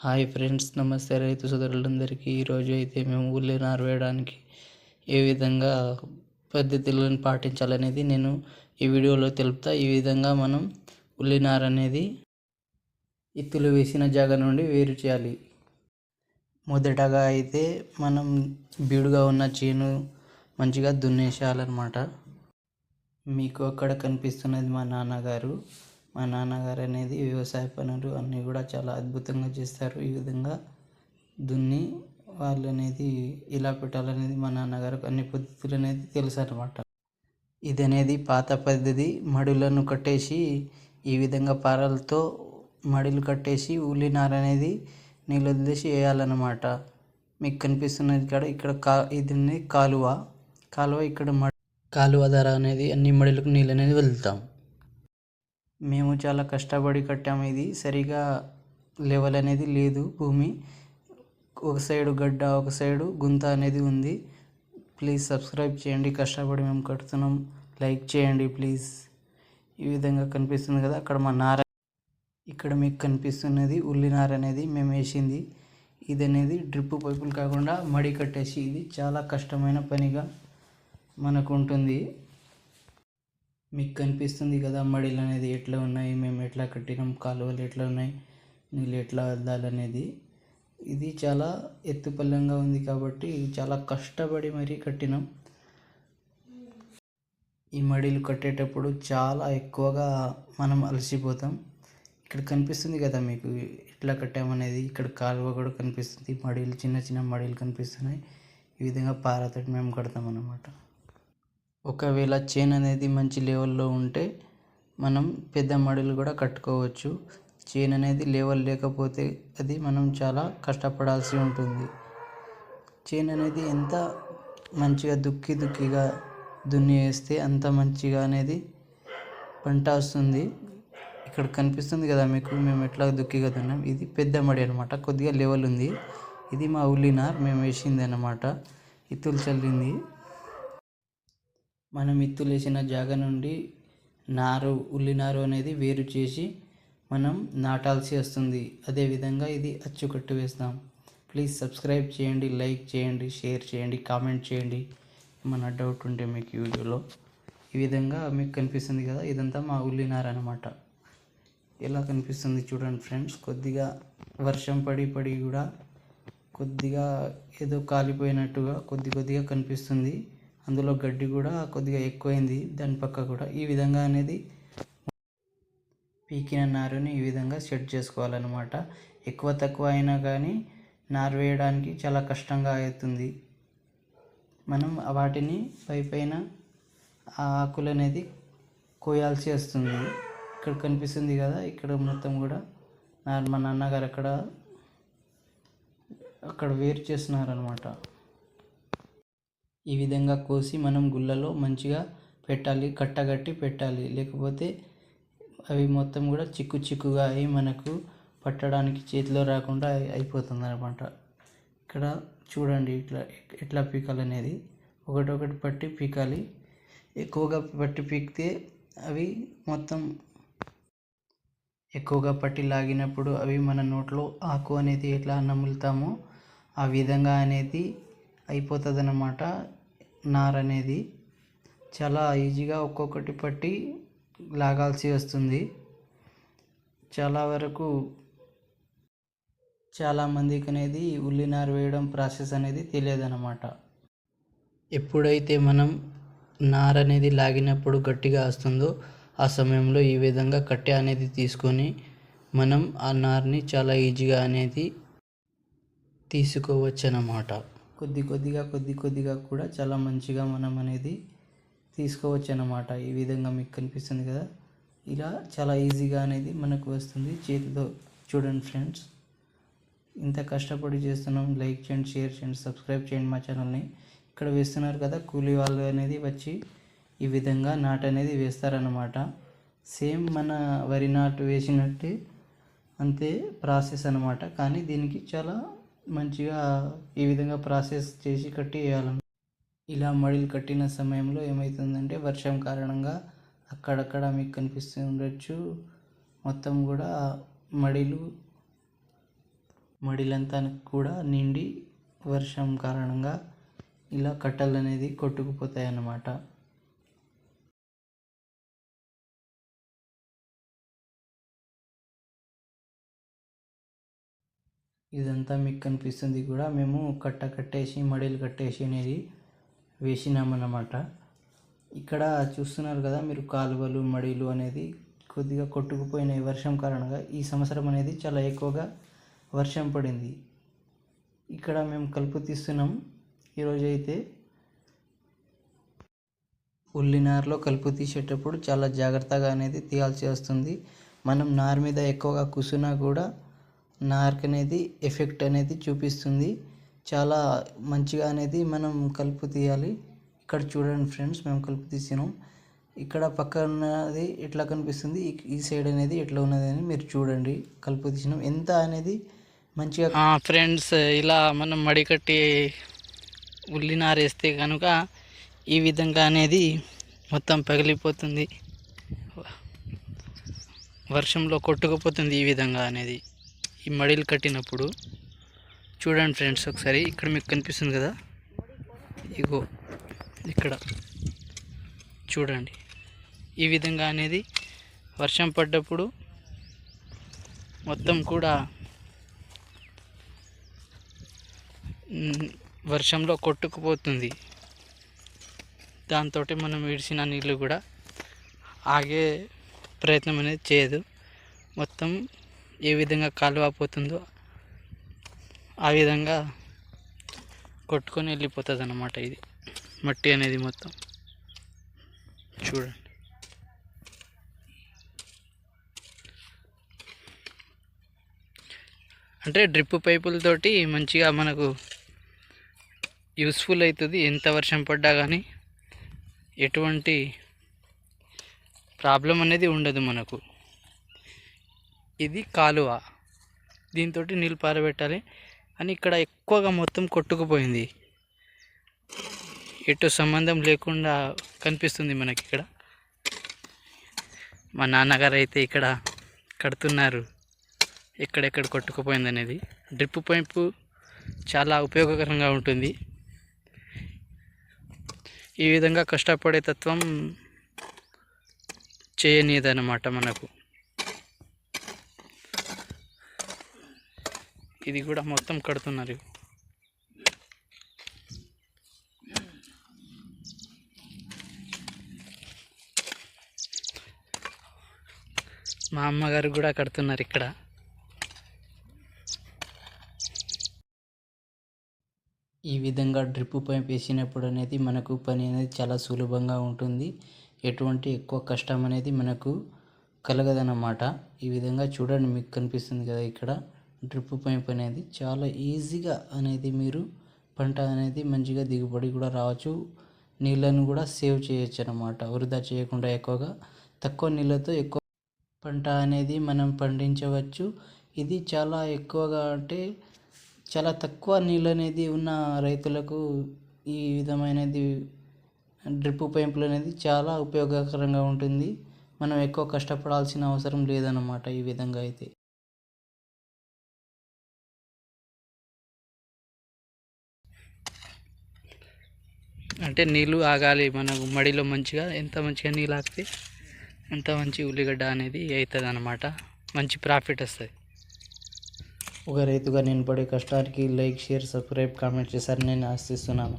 Hi friends, నమస్తే రైతు సోదరులందరికీ. ఈరోజు అయితే మేము ఉల్లి నారు వేయడానికి ఏ విధంగా పద్ధతులను పాటించాలనేది నేను ఈ వీడియోలో తెలుపుతా. ఈ విధంగా మనం ఉల్లి నారు అనేది ఇత్తులు వేసిన జాగా నుండి వేరు చేయాలి. మొదటగా అయితే మనం బీడుగా ఉన్న చేను మంచిగా దున్నేసేయాలన్నమాట. మీకు అక్కడ కనిపిస్తున్నది మా నాన్నగారు అనేది వ్యవసాయ పనులు అన్నీ కూడా చాలా అద్భుతంగా చేస్తారు. ఈ విధంగా దున్ని వాళ్ళు అనేది ఇలా పెట్టాలనేది మా నాన్నగారికి అన్ని పద్ధతులు అనేది తెలుసు అనమాట. ఇది అనేది పాత పద్ధతి. మడులను కట్టేసి ఈ విధంగా పారలతో మడులు కట్టేసి ఉల్లి నార అనేది నీళ్ళు వదిలేసి వేయాలన్నమాట. మీకు కనిపిస్తున్నది ఇక్కడ ఇది కాలువ ఇక్కడ కాలువ ద్వారా అనేది అన్ని మడులకు నీళ్ళు అనేది వదులుతాం. మేము చాలా కష్టపడి కట్టాము. ఇది సరిగా లెవెల్ అనేది లేదు. భూమి ఒక సైడు గడ్డ, ఒక సైడు గుంత అనేది ఉంది. ప్లీజ్ సబ్స్క్రైబ్ చేయండి. కష్టపడి మేము కడుతున్నాం. లైక్ చేయండి ప్లీజ్. ఈ విధంగా కనిపిస్తుంది కదా అక్కడ మా నార. ఇక్కడ మీకు కనిపిస్తున్నది ఉల్లి నార అనేది మేము వేసింది. ఇది అనేది డ్రిప్ పైపులు కాకుండా మడి కట్టేసి ఇది చాలా కష్టమైన పనిగా మనకు ఉంటుంది. మీకు కనిపిస్తుంది కదా మడిలు అనేది ఎట్లా ఉన్నాయి, మేము ఎట్లా కట్టినాం, కాలువలు ఎట్లా ఉన్నాయి, నీళ్ళు ఎట్లా వదలాలనేది. ఇది చాలా ఎత్తుపల్లంగా ఉంది కాబట్టి చాలా కష్టపడి మరీ కట్టినాం. ఈ మడిలు కట్టేటప్పుడు చాలా ఎక్కువగా మనం అలసిపోతాం. ఇక్కడ కనిపిస్తుంది కదా మీకు ఎట్లా కట్టామనేది. ఇక్కడ కాలువ కూడా కనిపిస్తుంది. మడిలు చిన్న చిన్న మడిలు కనిపిస్తున్నాయి. ఈ విధంగా పారతోటి మేము కడతాం అన్నమాట. ఒకవేళ చేను అనేది మంచి లెవెల్లో ఉంటే మనం పెద్ద మడులు కూడా కట్టుకోవచ్చు. చేను అనేది లెవెల్ లేకపోతే అది మనం చాలా కష్టపడాల్సి ఉంటుంది. చేను అనేది ఎంత మంచిగా దుక్కిగా దున్ని వేస్తే అంత మంచిగా అనేది పంట వస్తుంది. ఇక్కడ కనిపిస్తుంది కదా మీకు మేము ఎట్లా దుక్కిగా దున్నాం. ఇది పెద్ద మడి అనమాట, కొద్దిగా లెవెల్ ఉంది. ఇది మా ఉల్లి నార్ మేము వేసింది అన్నమాట, ఇత్తులు చల్లింది. మనం ఇత్తులు వేసిన జాగా నుండి ఉల్లి నారు అనేది వేరు చేసి మనం నాటాల్సి వస్తుంది. అదేవిధంగా ఇది అచ్చుకట్టు వేస్తాం. ప్లీజ్ సబ్స్క్రైబ్ చేయండి, లైక్ చేయండి, షేర్ చేయండి, కామెంట్ చేయండి. ఏమన్నా డౌట్ ఉంటే మీకు ఈ వీడియోలో. ఈ విధంగా మీకు కనిపిస్తుంది కదా ఇదంతా మా ఉల్లి నారు అనమాట. ఎలా కనిపిస్తుంది చూడండి ఫ్రెండ్స్. కొద్దిగా వర్షం పడి కూడా కొద్దిగా ఏదో కాలిపోయినట్టుగా కొద్దిగా కనిపిస్తుంది. అందులో గడ్డి కూడా కొద్దిగా ఎక్కువైంది దాని పక్క కూడా. ఈ విధంగా అనేది పీకిన నారుని ఈ విధంగా సెట్ చేసుకోవాలన్నమాట. ఎక్కువ తక్కువ అయినా కానీ నారు వేయడానికి చాలా కష్టంగా అవుతుంది. మనం వాటిని పైన ఆ ఆకులు అనేది కోయాల్సి వస్తుంది. ఇక్కడ కనిపిస్తుంది కదా ఇక్కడ మొత్తం కూడా మా నాన్నగారు అక్కడ వేరు చేస్తున్నారు అనమాట. ఈ విధంగా కోసి మనం గుళ్ళలో మంచిగా పెట్టాలి, కట్టగట్టి పెట్టాలి. లేకపోతే అవి మొత్తం కూడా చిక్కుగా అయి మనకు పట్టడానికి చేతిలో రాకుండా అయిపోతుంది అనమాట. ఇక్కడ చూడండి ఎట్లా పీకాలనేది. ఒకటి పట్టి పీకాలి. ఎక్కువగా పట్టి పీకితే అవి మొత్తం ఎక్కువగా పట్టి లాగినప్పుడు అవి మన నోట్లో ఆకు అనేది ఎట్లా నములుతామో ఆ విధంగా అనేది అయిపోతుంది అన్నమాట. నార అనేది చాలా ఈజీగా ఒక్కొక్కటి పట్టి లాగాల్సి వస్తుంది. చాలామందికి అనేది ఉల్లి నారు వేయడం ప్రాసెస్ అనేది తెలియదు అన్నమాట. ఎప్పుడైతే మనం నార అనేది లాగినప్పుడు గట్టిగా వస్తుందో ఆ సమయంలో ఈ విధంగా కట్టె అనేది తీసుకొని మనం ఆ నారుని చాలా ఈజీగా అనేది తీసుకోవచ్చు అన్నమాట. కొద్దిగా కూడా చాలా మంచిగా మనం అనేది తీసుకోవచ్చు అన్నమాట. ఈ విధంగా మీకు కనిపిస్తుంది కదా ఇలా చాలా ఈజీగా అనేది మనకు వస్తుంది చేతితో. చూడండి ఫ్రెండ్స్, ఇంత కష్టపడి చేస్తున్నాం. లైక్ చేయండి, షేర్ చేయండి, సబ్స్క్రైబ్ చేయండి మా ఛానల్ని. ఇక్కడ వేస్తున్నారు కదా కూలీ వాళ్ళు అనేది వచ్చి ఈ విధంగా నాటు అనేది వేస్తారన్నమాట. సేమ్ మన వరి నాటు వేసినట్టే అంతే ప్రాసెస్ అన్నమాట. కానీ దీనికి చాలా మంచిగా ఈ విధంగా ప్రాసెస్ చేసి కట్టి వేయాలన్నమాట. ఇలా మడిలు కట్టిన సమయంలో ఏమవుతుందంటే వర్షం కారణంగా అక్కడక్కడ మీకు కనిపిస్తూ ఉండొచ్చు మొత్తం కూడా మడిలు మడిలంతా కూడా నిండి వర్షం కారణంగా ఇలా కట్టలు అనేది కొట్టుకుపోతాయి అన్నమాట. ఇదంతా మీకు కనిపిస్తుంది కూడా మేము కట్టేసి మడిలు కట్టేసి అనేది వేసినామన్నమాట. ఇక్కడ చూస్తున్నారు కదా మీరు, కాలువలు మడిలు అనేది కొద్దిగా కొట్టుకుపోయినాయి వర్షం కారణంగా. ఈ సంవత్సరం అనేది చాలా ఎక్కువగా వర్షం పడింది. ఇక్కడ మేము కలుపు తీస్తున్నాం. ఈరోజు అయితే ఉల్లినారులో కలుపు తీసేటప్పుడు చాలా జాగ్రత్తగా అనేది తీయాల్సి వస్తుంది. మనం నారు మీద ఎక్కువగా కూర్చున్నా కూడా నార్క్ అనేది ఎఫెక్ట్ అనేది చూపిస్తుంది. చాలా మంచిగా అనేది మనం కలుపు తీయాలి. ఇక్కడ చూడండి ఫ్రెండ్స్, మేము కలుపు తీసినాం. ఇక్కడ పక్క ఉన్నది ఎట్లా కనిపిస్తుంది, ఈ సైడ్ అనేది ఎట్లా ఉన్నది అని మీరు చూడండి. కలుపు తీసినాం ఎంత అనేది మంచిగా. ఫ్రెండ్స్, ఇలా మనం మడి కట్టి ఉల్లినారు వేస్తే కనుక ఈ విధంగా అనేది మొత్తం పగిలిపోతుంది, వర్షంలో కొట్టుకుపోతుంది. ఈ విధంగా అనేది ఈ మడిలు కట్టినప్పుడు చూడండి ఫ్రెండ్స్ ఒకసారి. ఇక్కడ మీకు కనిపిస్తుంది కదా, ఇగో ఇక్కడ చూడండి. ఈ విధంగా అనేది వర్షం పడ్డప్పుడు మొత్తం కూడా వర్షంలో కొట్టుకుపోతుంది. దాంతో మనం విడిచిన నీళ్ళు కూడా ఆగే ప్రయత్నం అనేది చేయదు. మొత్తం ఏ విధంగా కాలువ పోతుందో ఆ విధంగా కొట్టుకొని వెళ్ళిపోతుంది అన్నమాట. ఇది మట్టి అనేది మొత్తం చూడండి. అంటే డ్రిప్ పైపులతోటి మంచిగా మనకు యూస్ఫుల్ అవుతుంది. ఎంత వర్షం పడ్డా కానీ ఎటువంటి ప్రాబ్లం అనేది ఉండదు మనకు. ఇది కాలువ, దీంతో నీళ్ళు పారబెట్టాలి. అని ఇక్కడ ఎక్కువగా మొత్తం కొట్టుకుపోయింది, ఎటు సంబంధం లేకుండా కనిపిస్తుంది మనకి. ఇక్కడ మా నాన్నగారు అయితే ఇక్కడ కడుతున్నారు, ఎక్కడెక్కడ కొట్టుకుపోయింది అనేది. డ్రిప్ పైపు చాలా ఉపయోగకరంగా ఉంటుంది. ఈ విధంగా కష్టపడే తత్వం చేయనీయదన్నమాట మనకు. ఇది కూడా మొత్తం కడుతున్నారు. మా అమ్మగారు కూడా కడుతున్నారు ఇక్కడ. ఈ విధంగా డ్రిప్ పైప్ వేసినప్పుడు అనేది మనకు పని అనేది చాలా సులభంగా ఉంటుంది. ఎటువంటి ఎక్కువ కష్టం అనేది మనకు కలగదన్నమాట. ఈ విధంగా చూడండి, మీకు కనిపిస్తుంది కదా ఇక్కడ డ్రిప్ పైప్ అనేది చాలా ఈజీగా అనేది మీరు పంట అనేది మంచిగా దిగుబడి కూడా రావచ్చు. నీళ్ళను కూడా సేవ్ చేయొచ్చు అన్నమాట, వృధా చేయకుండా. ఎక్కువగా తక్కువ నీళ్ళతో ఎక్కువ పంట అనేది మనం పండించవచ్చు. ఇది చాలా ఎక్కువగా అంటే చాలా తక్కువ నీళ్ళు అనేది ఉన్న రైతులకు ఈ విధమైనది డ్రిప్ పైపులు అనేది చాలా ఉపయోగకరంగా ఉంటుంది. మనం ఎక్కువ కష్టపడాల్సిన అవసరం లేదన్నమాట ఈ విధంగా అయితే. అంటే నీళ్ళు ఆగాలి మనకు మడిలో మంచిగా. ఎంత మంచిగా నీళ్ళు ఆగితే అంత మంచి ఉల్లిగడ్డ అనేది అవుతుంది అన్నమాట, మంచి ప్రాఫిట్ వస్తుంది. ఒక రైతుగా నేను పడే కష్టానికి లైక్, షేర్, సబ్స్క్రైబ్, కామెంట్ చేశారని నేను ఆశిస్తున్నాను.